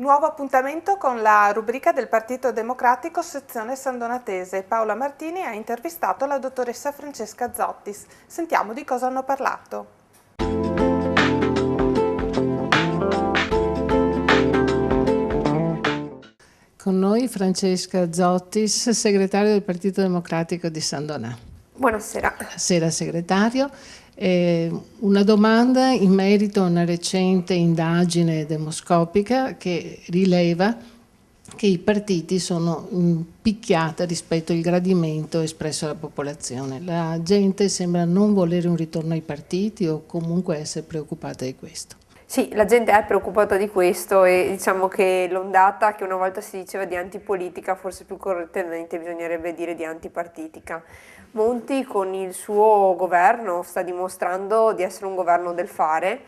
Nuovo appuntamento con la rubrica del Partito Democratico sezione Sandonatese. Paola Martini ha intervistato la dottoressa Francesca Zottis. Sentiamo di cosa hanno parlato. Con noi Francesca Zottis, segretario del Partito Democratico di San Donà. Buonasera. Buonasera segretario. Una domanda in merito a una recente indagine demoscopica che rileva che i partiti sono picchiati rispetto al gradimento espresso dalla popolazione. La gente sembra non volere un ritorno ai partiti o comunque essere preoccupata di questo. Sì, la gente è preoccupata di questo e diciamo che l'ondata che una volta si diceva di antipolitica, forse più correttamente bisognerebbe dire di antipartitica. Monti con il suo governo sta dimostrando di essere un governo del fare,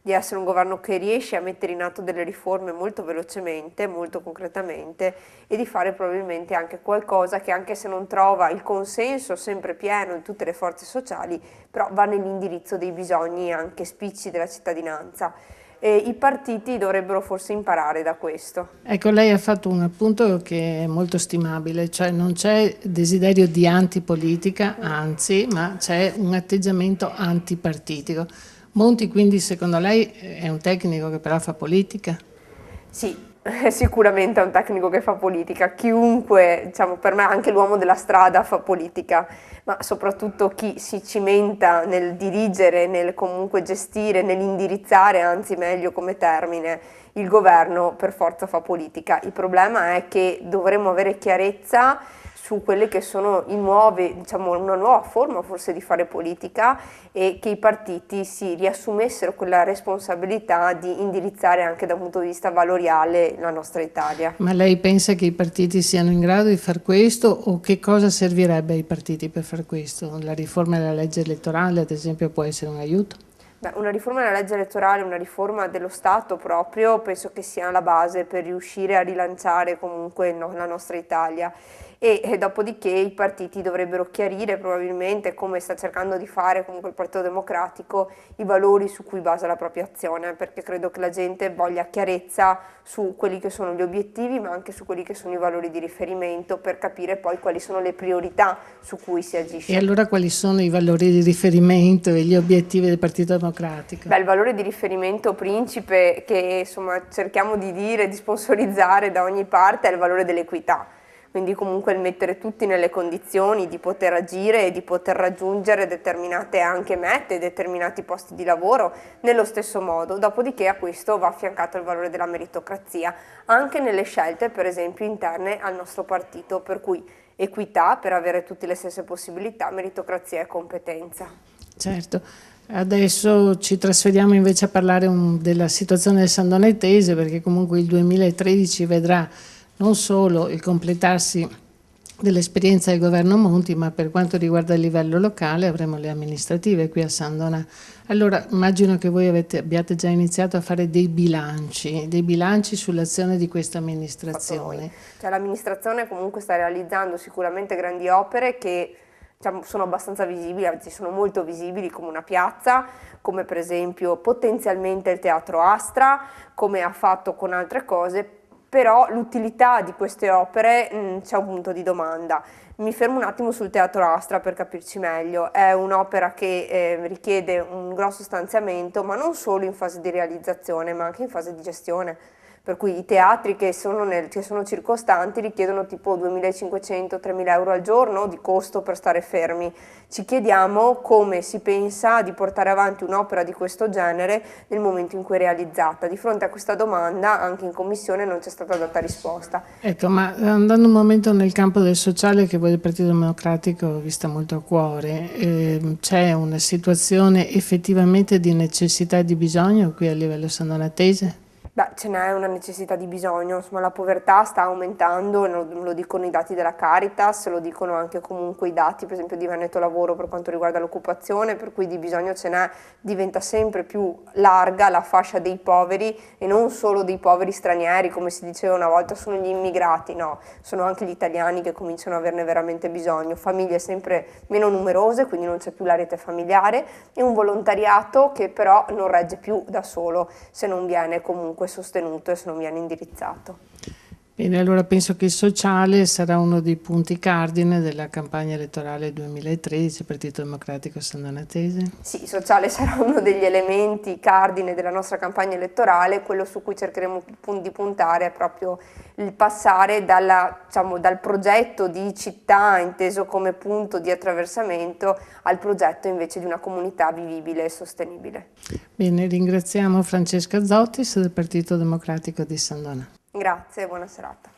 di essere un governo che riesce a mettere in atto delle riforme molto velocemente, molto concretamente e di fare probabilmente anche qualcosa che, anche se non trova il consenso sempre pieno di tutte le forze sociali, però va nell'indirizzo dei bisogni anche spicci della cittadinanza. E i partiti dovrebbero forse imparare da questo. Ecco, lei ha fatto un appunto che è molto stimabile, cioè non c'è desiderio di antipolitica, anzi, ma c'è un atteggiamento antipartitico. Monti quindi secondo lei è un tecnico che però fa politica? Sì, sicuramente è un tecnico che fa politica, chiunque, diciamo, per me anche l'uomo della strada fa politica, ma soprattutto chi si cimenta nel dirigere, nel comunque gestire, nell'indirizzare, anzi meglio come termine, il governo per forza fa politica. Il problema è che dovremmo avere chiarezza su quelle che sono i nuovi, diciamo, una nuova forma forse di fare politica e che i partiti si riassumessero quella responsabilità di indirizzare anche da un punto di vista valoriale la nostra Italia. Ma lei pensa che i partiti siano in grado di far questo o che cosa servirebbe ai partiti per far questo? La riforma della legge elettorale ad esempio può essere un aiuto? Beh, una riforma della legge elettorale, una riforma dello Stato proprio, penso che sia la base per riuscire a rilanciare comunque la nostra Italia. E dopodiché i partiti dovrebbero chiarire probabilmente, come sta cercando di fare comunque il Partito Democratico, i valori su cui basa la propria azione, perché credo che la gente voglia chiarezza su quelli che sono gli obiettivi, ma anche su quelli che sono i valori di riferimento, per capire poi quali sono le priorità su cui si agisce. E allora quali sono i valori di riferimento e gli obiettivi del Partito Democratico? Beh, il valore di riferimento principe che insomma cerchiamo di dire, di sponsorizzare da ogni parte, è il valore dell'equità. Quindi comunque il mettere tutti nelle condizioni di poter agire e di poter raggiungere determinate anche mete, determinati posti di lavoro nello stesso modo. Dopodiché a questo va affiancato il valore della meritocrazia, anche nelle scelte per esempio interne al nostro partito, per cui equità per avere tutte le stesse possibilità, meritocrazia e competenza. Certo. Adesso ci trasferiamo invece a parlare della situazione del Sandonetese, perché comunque il 2013 vedrà non solo il completarsi dell'esperienza del governo Monti, ma per quanto riguarda il livello locale avremo le amministrative qui a San Donà. Allora immagino che voi abbiate già iniziato a fare dei bilanci sull'azione di questa amministrazione. Cioè, l'amministrazione comunque sta realizzando sicuramente grandi opere che, diciamo, sono abbastanza visibili, anzi sono molto visibili, come una piazza, come per esempio potenzialmente il Teatro Astra, come ha fatto con altre cose. Però l'utilità di queste opere c'è un punto di domanda. Mi fermo un attimo sul Teatro Astra per capirci meglio. È un'opera che richiede un grosso stanziamento, ma non solo in fase di realizzazione, ma anche in fase di gestione. Per cui i teatri che sono circostanti richiedono tipo 2.500-3.000 euro al giorno di costo per stare fermi. Ci chiediamo come si pensa di portare avanti un'opera di questo genere nel momento in cui è realizzata. Di fronte a questa domanda anche in commissione non c'è stata data risposta. Ecco, ma andando un momento nel campo del sociale che voi del Partito Democratico vi sta molto a cuore, c'è una situazione effettivamente di necessità e di bisogno qui a livello sandonatese? Beh, ce n'è una necessità di bisogno, insomma la povertà sta aumentando, lo dicono i dati della Caritas, lo dicono anche comunque i dati per esempio di Veneto Lavoro per quanto riguarda l'occupazione, per cui di bisogno ce n'è, diventa sempre più larga la fascia dei poveri e non solo dei poveri stranieri, come si diceva una volta sono gli immigrati, no, sono anche gli italiani che cominciano ad averne veramente bisogno, famiglie sempre meno numerose, quindi non c'è più la rete familiare e un volontariato che però non regge più da solo se non viene comunque comunque sostenuto e se non viene indirizzato. Bene, allora penso che il sociale sarà uno dei punti cardine della campagna elettorale 2013, Partito Democratico Sandonatese. Sì, il sociale sarà uno degli elementi cardine della nostra campagna elettorale, quello su cui cercheremo di puntare è proprio il passare dal progetto di città inteso come punto di attraversamento al progetto invece di una comunità vivibile e sostenibile. Bene, ringraziamo Francesca Zottis del Partito Democratico di Sandona. Grazie e buona serata.